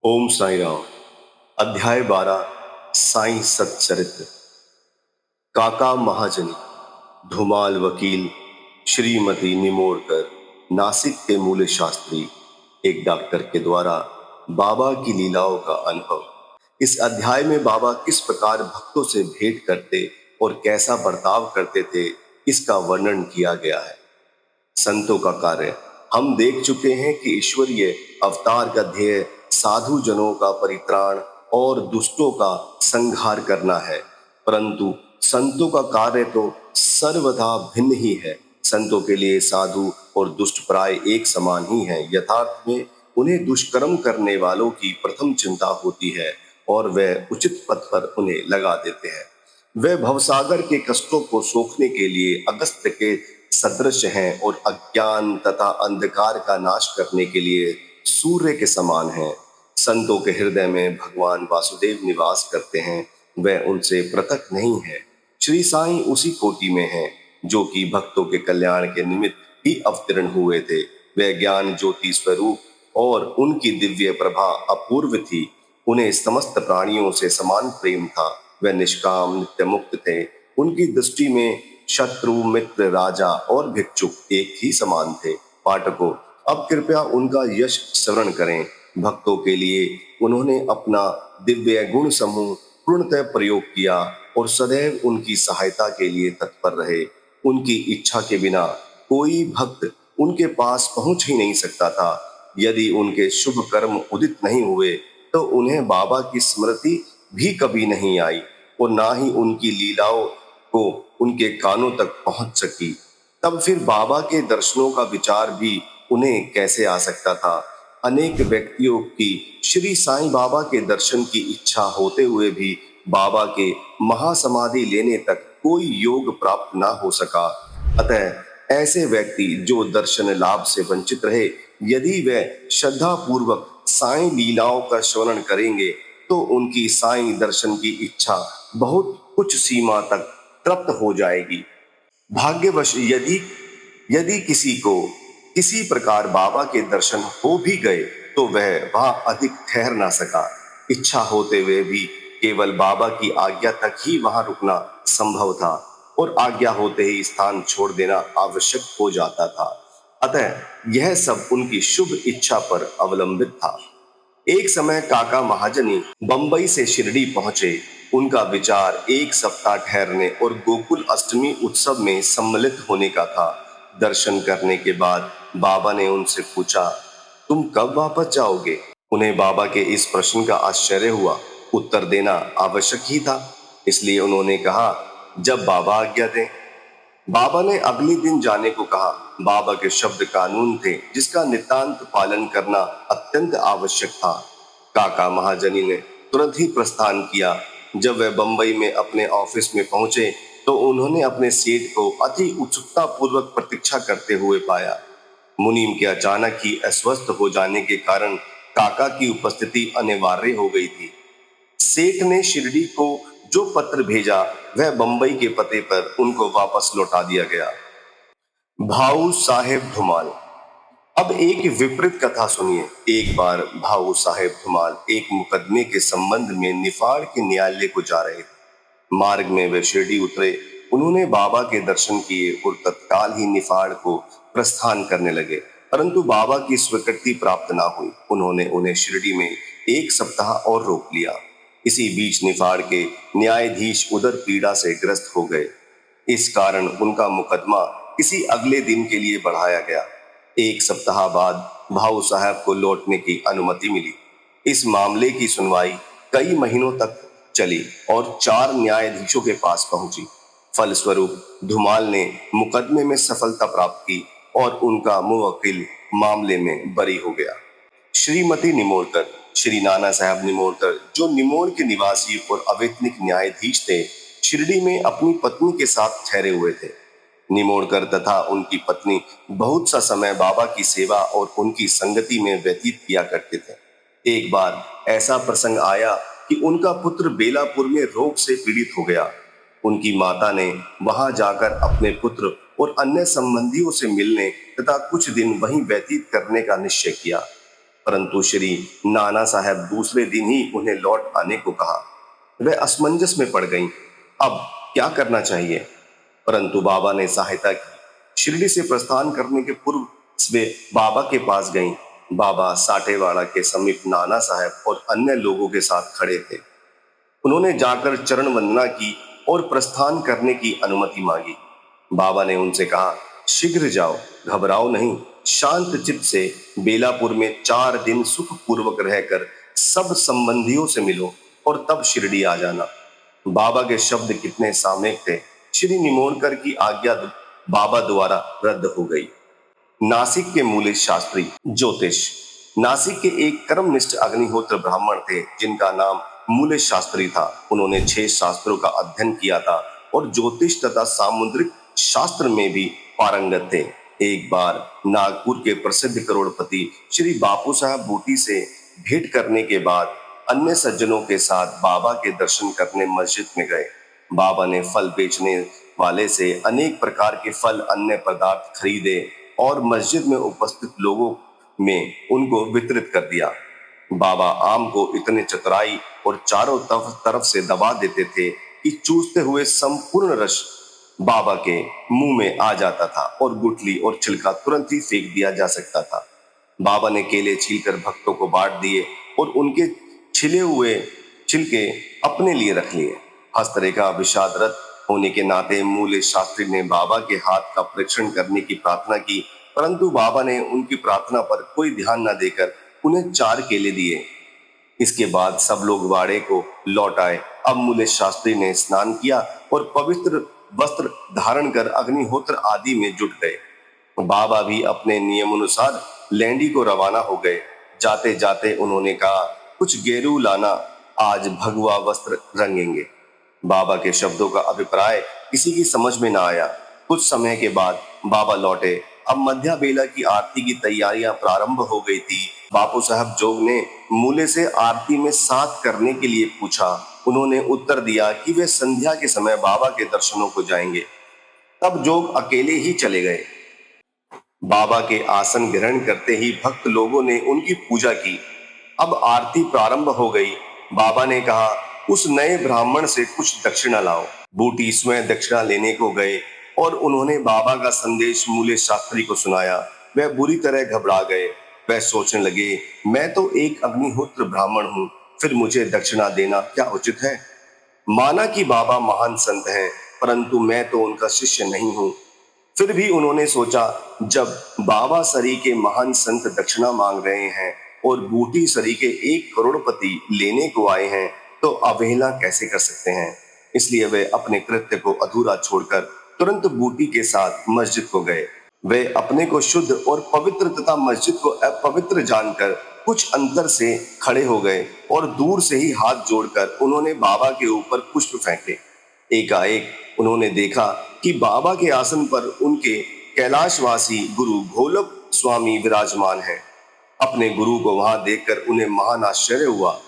ओम साई राम। अध्याय 12। साईं सच्चरित्र। काका महाजनी, धुमाल वकील, श्रीमती निमोड़कर, नासिक के मूल शास्त्री, एक डॉक्टर के द्वारा बाबा की लीलाओं का अनुभव। इस अध्याय में बाबा किस प्रकार भक्तों से भेंट करते और कैसा बर्ताव करते थे, इसका वर्णन किया गया है। संतों का कार्य। हम देख चुके हैं कि ईश्वरीय अवतार का ध्येय साधु जनों का परित्राण और दुष्टों का संहार करना है, परंतु संतों का कार्य तो सर्वथा भिन्न ही है। संतों के लिए साधु और दुष्ट प्राय एक समान ही हैं। यथार्थ में उन्हें दुष्कर्म करने वालों की प्रथम चिंता होती है और वे उचित पथ पर उन्हें लगा देते हैं। वे भवसागर के कष्टों को सोखने के लिए अगस्त्य के सदृश हैं और अज्ञान तथा अंधकार का नाश करने के लिए सूर्य के समान हैं। संतों के हृदय में भगवान वासुदेव निवास करते हैं, वे उनसे पृथक नहीं है। श्री साईं उसी कोटि में हैं जो कि भक्तों के कल्याण के निमित्त ही अवतीर्ण हुए थे। वे ज्ञान ज्योति स्वरूप और उनकी दिव्य प्रभा अपूर्व थी। उन्हें समस्त प्राणियों से समान प्रेम था। वे निष्काम नित्य मुक्त थे। उनकी दृष्टि में शत्रु मित्र राजा और भिक्षुक एक ही समान थे। पाठकों, अब कृपया उनका यश स्मरण करें। भक्तों के लिए उन्होंने अपना दिव्य गुण समूह पूर्णतः प्रयोग किया और सदैव उनकी सहायता के लिए तत्पर रहे। उनकी इच्छा के बिना कोई भक्त उनके पास पहुंच ही नहीं सकता था। यदि उनके शुभ कर्म उदित नहीं हुए तो उन्हें बाबा की स्मृति भी कभी नहीं आई और ना ही उनकी लीलाओं को उनके कानों तक पहुंच सकी। तब फिर बाबा के दर्शनों का विचार भी उन्हें कैसे आ सकता था। अनेक व्यक्तियों की श्री साईं बाबा के दर्शन की इच्छा होते हुए भी बाबा के महासमाधि लेने तक कोई योग प्राप्त ना हो सका। अतः ऐसे व्यक्ति जो दर्शन लाभ से वंचित रहे, यदि वे श्रद्धा पूर्वक साईं लीलाओं का श्रवण करेंगे तो उनकी साईं दर्शन की इच्छा बहुत कुछ सीमा तक तृप्त हो जाएगी। भाग्यवश यदि यदि किसी को किसी प्रकार बाबा के दर्शन हो भी गए तो वह वहां अधिक ठहर ना सका। इच्छा होते हुए भी केवल बाबा की आज्ञा तक ही वहां रुकना संभव था और आज्ञा होते ही स्थान छोड़ देना आवश्यक हो जाता था। अतः यह सब उनकी शुभ इच्छा पर अवलंबित था। एक समय काका महाजनी बंबई से शिरडी पहुंचे। उनका विचार एक सप्ताह ठहरने और गोकुल अष्टमी उत्सव में सम्मिलित होने का था। दर्शन करने के बाद बाबा ने उनसे पूछा, तुम कब वापस जाओगे? उन्हें बाबा के इस प्रश्न का आश्चर्य हुआ। उत्तर देना आवश्यक ही था, इसलिए उन्होंने कहा, जब बाबा आज्ञा दें। बाबा ने अगले दिन जाने को कहा। बाबा के शब्द कानून थे जिसका नितांत पालन करना अत्यंत आवश्यक था। काका महाजनी ने तुरंत ही प्रस्थान किया। जब वे बंबई में अपने ऑफिस में पहुंचे तो उन्होंने अपने सेठ को अति उत्सुकता पूर्वक प्रतीक्षा करते हुए पाया। मुनीम के अचानक ही अस्वस्थ हो जाने के कारण काका की उपस्थिति अनिवार्य हो गई थी। सेठ ने शिरडी को जो पत्र भेजा वह बंबई के पते पर उनको वापस लौटा दिया गया। भाऊ साहेब धुमाल। अब एक विपरीत कथा सुनिए। एक बार भाऊ साहेब धुमाल एक मुकदमे के संबंध में निफाड़ के न्यायालय को जा रहे थे। मार्ग में वे शिरडी उतरे। उन्होंने बाबा के दर्शन किए और तत्काल ही निफाड़ को प्रस्थान करने लगे, परंतु बाबा की स्वीकृति प्राप्त ना हुई। उन्होंने उन्हें शिरडी में एक सप्ताह और रोक लिया। इसी बीच निफाड़ के न्यायाधीश उदर पीड़ा से ग्रस्त हो गए। इस कारण उनका मुकदमा किसी अगले दिन के लिए बढ़ाया गया। एक सप्ताह बाद भाऊ साहब को लौटने की अनुमति मिली। इस मामले की सुनवाई कई महीनों तक चली और 4 न्यायाधीशों के पास पहुंची। फलस्वरूप धुमाल ने मुकदमे में सफलता प्राप्त की और उनका मुवक्किल मामले में बरी हो गया। श्रीमती निमोड़कर, श्री नाना साहब निमोड़कर, जो निमोड़ के निवासी और अवैतनिक न्यायाधीश थे, शिरडी में अपनी पत्नी के साथ ठहरे हुए थे। निमोड़कर तथा उनकी पत्नी बहुत सा समय बाबा की सेवा और उनकी संगति में व्यतीत किया करते थे। एक बार ऐसा प्रसंग आया कि उनका पुत्र बेलापुर में रोग से पीड़ित हो गया। उनकी माता ने वहां जाकर अपने पुत्र और अन्य संबंधियों से मिलने तथा कुछ दिन वहीं व्यतीत करने का निश्चय किया, परंतु श्री नाना साहब दूसरे दिन ही उन्हें लौट आने को कहा। वह असमंजस में पड़ गईं। अब क्या करना चाहिए? परंतु बाबा ने सहायता की। शिरडी से प्रस्थान करने के पूर्व वे बाबा के पास गईं। बाबा साठेवाड़ा के समीप नाना साहब और अन्य लोगों के साथ खड़े थे। उन्होंने जाकर चरण वंदना की और प्रस्थान करने की अनुमति मांगी। बाबा ने उनसे कहा, शीघ्र जाओ, घबराओ नहीं। शांत चित्त से बेलापुर में 4 दिन सुख पूर्वक रहकर सब संबंधियों से मिलो और तब शिरडी आ जाना। बाबा के शब्द कितने सामयिक थे। श्री निमोणकर की आज्ञा बाबा द्वारा रद्द हो गई। नासिक के मूले शास्त्री ज्योतिष। नासिक के एक कर्मनिष्ठ अग्निहोत्र ब्राह्मण थे जिनका नाम मूले शास्त्री था। उन्होंने 6 शास्त्रों का अध्ययन किया था और ज्योतिष तथा सामुद्रिक शास्त्र में भी पारंगत थे। एक बार नागपुर के प्रसिद्ध करोड़पति श्री बापू साहब बूटी से भेंट करने के बाद अन्य सज्जनों के साथ बाबा के दर्शन करने मस्जिद में गए। बाबा ने फल बेचने वाले से अनेक प्रकार के फल अन्य पदार्थ खरीदे और मस्जिद में उपस्थित लोगों में उनको वितरित कर दिया। बाबा आम को इतने चतुराई और चारों तरफ से दबा देते थे कि चूसते हुए संपूर्ण रस बाबा के मुंह में आ जाता था और गुठली और छिलका तुरंत ही फेंक दिया जा सकता था। बाबा ने केले छीलकर भक्तों को बांट दिए और उनके छिले हुए छिलके अपने लिए रख लिए। हस्तरेखा विषादरत होने के नाते मूले शास्त्री ने बाबा के हाथ का परीक्षण करने की प्रार्थना की, परंतु बाबा ने उनकी प्रार्थना पर कोई ध्यान न देकर उन्हें 4 केले दिए। इसके बाद सब लोग बाड़े को लौट आए। अब मूले शास्त्री ने स्नान किया और पवित्र वस्त्र धारण कर अग्निहोत्र आदि में जुट गए। बाबा भी अपने नियमानुसार लैंडी को रवाना हो गए। जाते जाते उन्होंने कहा, कुछ गेरू लाना, आज भगवा वस्त्र रंगेंगे। बाबा के शब्दों का अभिप्राय किसी की समझ में ना आया। कुछ समय के बाद बाबा लौटे। अब मध्या बेला की आरती की तैयारियां प्रारंभ हो गई थी। बापू साहब जोग ने मूले से आरती में साथ करने के लिए पूछा। उन्होंने उत्तर दिया कि वे संध्या के समय बाबा के दर्शनों को जाएंगे। तब जोग अकेले ही चले गए। बाबा के आसन ग्रहण करते ही भक्त लोगों ने उनकी पूजा की। अब आरती प्रारंभ हो गई। बाबा ने कहा, उस नए ब्राह्मण से कुछ दक्षिणा लाओ। बूटी स्वयं दक्षिणा लेने को गए और उन्होंने बाबा का संदेश मूले शास्त्री को सुनाया। वह बुरी तरह घबरा गए। वह सोचने लगे, मैं तो एक अग्निहोत्र ब्राह्मण हूँ, फिर मुझे दक्षिणा देना क्या उचित है? माना कि बाबा महान संत हैं, परंतु मैं तो उनका शिष्य नहीं हूँ। फिर भी उन्होंने सोचा, जब बाबा सरी के महान संत दक्षिणा मांग रहे हैं और बूटी सरी के 1 करोड़पति लेने को आए हैं, तो अवहेलना कैसे कर सकते हैं? इसलिए वे अपने कृत्य को अधूरा छोड़कर तुरंत बूटी के साथ मस्जिद को गए। वे अपने को शुद्ध और पवित्र तथा मस्जिद को अपवित्र जानकर कुछ अंतर से खड़े हो गए और दूर से ही हाथ जोड़कर उन्होंने बाबा के ऊपर पुष्प फेंके। एकाएक उन्होंने देखा कि बाबा के आसन पर उनके कैलाशवासी गुरु घोलप स्वामी विराजमान हैं। अपने गुरु को वहां देखकर उन्हें महान आश्चर्य हुआ।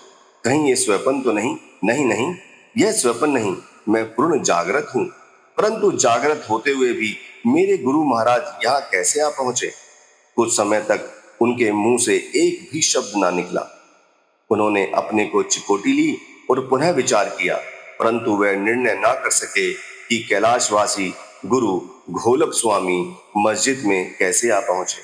कहीं ये स्वप्न तो नहीं? नहीं नहीं, यह स्वप्न नहीं, मैं पूर्ण जागृत हूँ। परंतु जागृत होते हुए भी मेरे गुरु महाराज यहाँ कैसे आ पहुंचे? कुछ समय तक उनके मुंह से एक भी शब्द ना निकला। उन्होंने अपने को चिकोटी ली और पुनः विचार किया, परंतु वह निर्णय ना कर सके कि कैलाशवासी गुरु घोलप स्वामी मस्जिद में कैसे आ पहुंचे।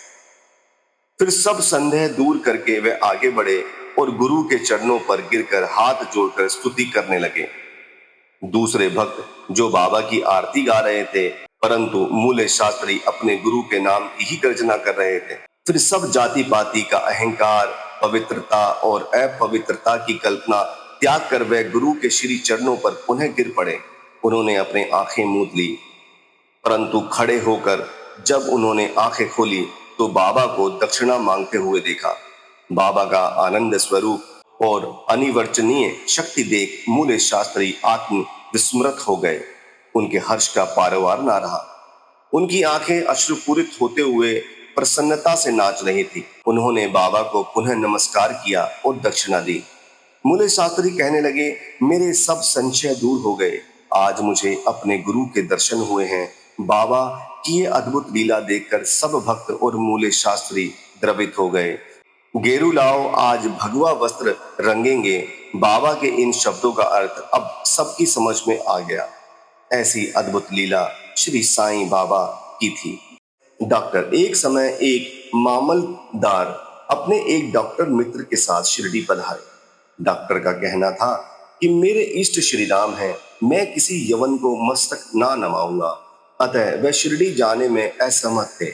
फिर सब संदेह दूर करके वे आगे बढ़े और गुरु के चरणों पर गिरकर हाथ जोड़कर स्तुति करने लगे। दूसरे भक्त जो बाबा की आरती गा रहे थे, परंतु मूले शास्त्री अपने गुरु के नाम की ही गर्जना कर रहे थे। फिर सब जाति पाति का अहंकार, पवित्रता और अपवित्रता की कल्पना त्याग कर वे गुरु के श्री चरणों पर पुनः गिर पड़े। उन्होंने अपनी आंखें मूंद ली, परंतु खड़े होकर जब उन्होंने आंखें खोली तो बाबा को दक्षिणा मांगते हुए देखा। बाबा का आनंद स्वरूप और अनिवर्चनीय शक्ति देख मूले शास्त्री आत्म विस्मृत हो गए। उनके हर्ष का पारवार ना रहा। उनकी आंखें अश्रुपूरित होते हुए प्रसन्नता से नाच रही थी। उन्होंने बाबा को पुनः नमस्कार किया और दक्षिणा दी। मूले शास्त्री कहने लगे, मेरे सब संशय दूर हो गए। आज मुझे अपने गुरु के दर्शन हुए हैं। बाबा की ये अद्भुत लीला देखकर सब भक्त और मूले शास्त्री द्रवित हो गए। गेरू लाओ आज भगवा वस्त्र रंगेंगे। बाबा के इन शब्दों का अर्थ अब सबकी समझ में आ गया। ऐसी अद्भुत लीला श्री साईं बाबा की थी। डॉक्टर, एक समय एक मामलदार अपने एक डॉक्टर मित्र के साथ शिरडी पधारे। डॉक्टर का कहना था कि मेरे इष्ट श्री राम हैं, मैं किसी यवन को मस्तक ना नवाऊंगा, अतः वह शिरडी जाने में असहमत थे।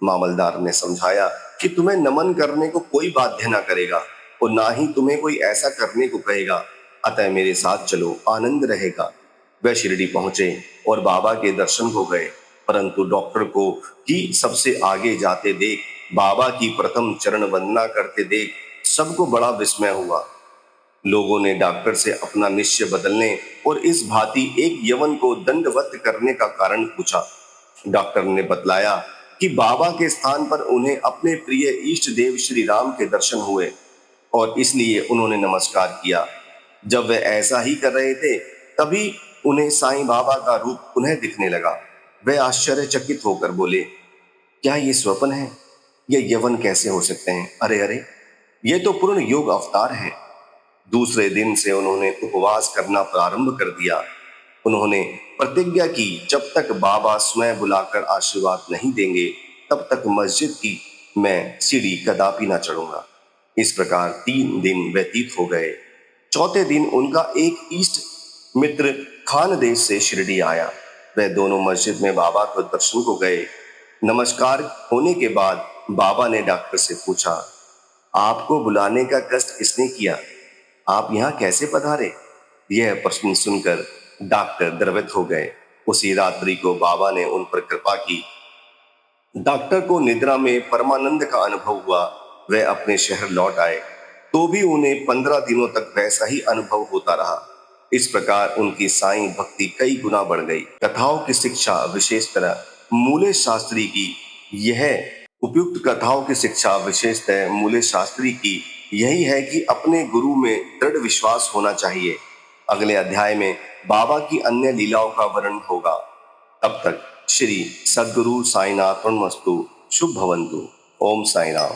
मामलदार ने समझाया कि तुम्हें नमन करने को कोई बाध्य ना करेगा और ना ही तुम्हें कोई ऐसा करने को कहेगा, अतः मेरे साथ चलो, आनंद रहेगा। वह शिरडी पहुंचे और बाबा के दर्शन को गए, परंतु डॉक्टर को कि सबसे आगे जाते देख, बाबा की प्रथम चरण वंदना करते देख सबको बड़ा विस्मय हुआ। लोगों ने डॉक्टर से अपना निश्चय बदलने और इस भांति एक यवन को दंडवत करने का कारण पूछा। डॉक्टर ने बतलाया कि बाबा के स्थान पर उन्हें अपने प्रिय इष्ट देव श्री राम के दर्शन हुए और इसलिए उन्होंने नमस्कार किया। जब वे ऐसा ही कर रहे थे, तभी उन्हें साईं बाबा का रूप पुनः दिखने लगा। वे आश्चर्यचकित होकर बोले, क्या ये स्वप्न है? ये यवन कैसे हो सकते हैं? अरे अरे, ये तो पूर्ण योग अवतार है। दूसरे दिन से उन्होंने उपवास करना प्रारंभ कर दिया। उन्होंने प्रतिज्ञा की, जब तक बाबा स्वयं बुलाकर आशीर्वाद नहीं देंगे, तब तक मस्जिद की मैं सीढ़ी कदापि ना चढ़ूंगा। इस प्रकार 3 दिन व्यतीत हो गए। चौथे दिन उनका एक इष्ट मित्र खानदेश से शिरडी आया। वह दोनों मस्जिद में बाबा के दर्शन को गए। नमस्कार होने के बाद बाबा ने डॉक्टर से पूछा, आपको बुलाने का कष्ट किसने किया? आप यहाँ कैसे पधारे? यह प्रश्न सुनकर डॉक्टर द्रवित हो गए। उसी रात्रि को बाबा ने उन पर कृपा की। डॉक्टर को निद्रा में परमानंद का अनुभव हुआ। वे अपने शहर लौट आए, तो भी उन्हें 15 दिनों तक वैसा ही अनुभव होता रहा। इस प्रकार उनकी साईं भक्ति कई गुना बढ़ गई। कथाओं की शिक्षा विशेषतः मूले शास्त्री की यह उपयुक्त कथाओं की शिक्षा विशेषतः मूले शास्त्री की यही है कि अपने गुरु में दृढ़ विश्वास होना चाहिए। अगले अध्याय में बाबा की अन्य लीलाओं का वर्णन होगा। तब तक श्री सद्गुरु साईनाथ अर्पणमस्तु। शुभ भवन्तु। ओम साई राम।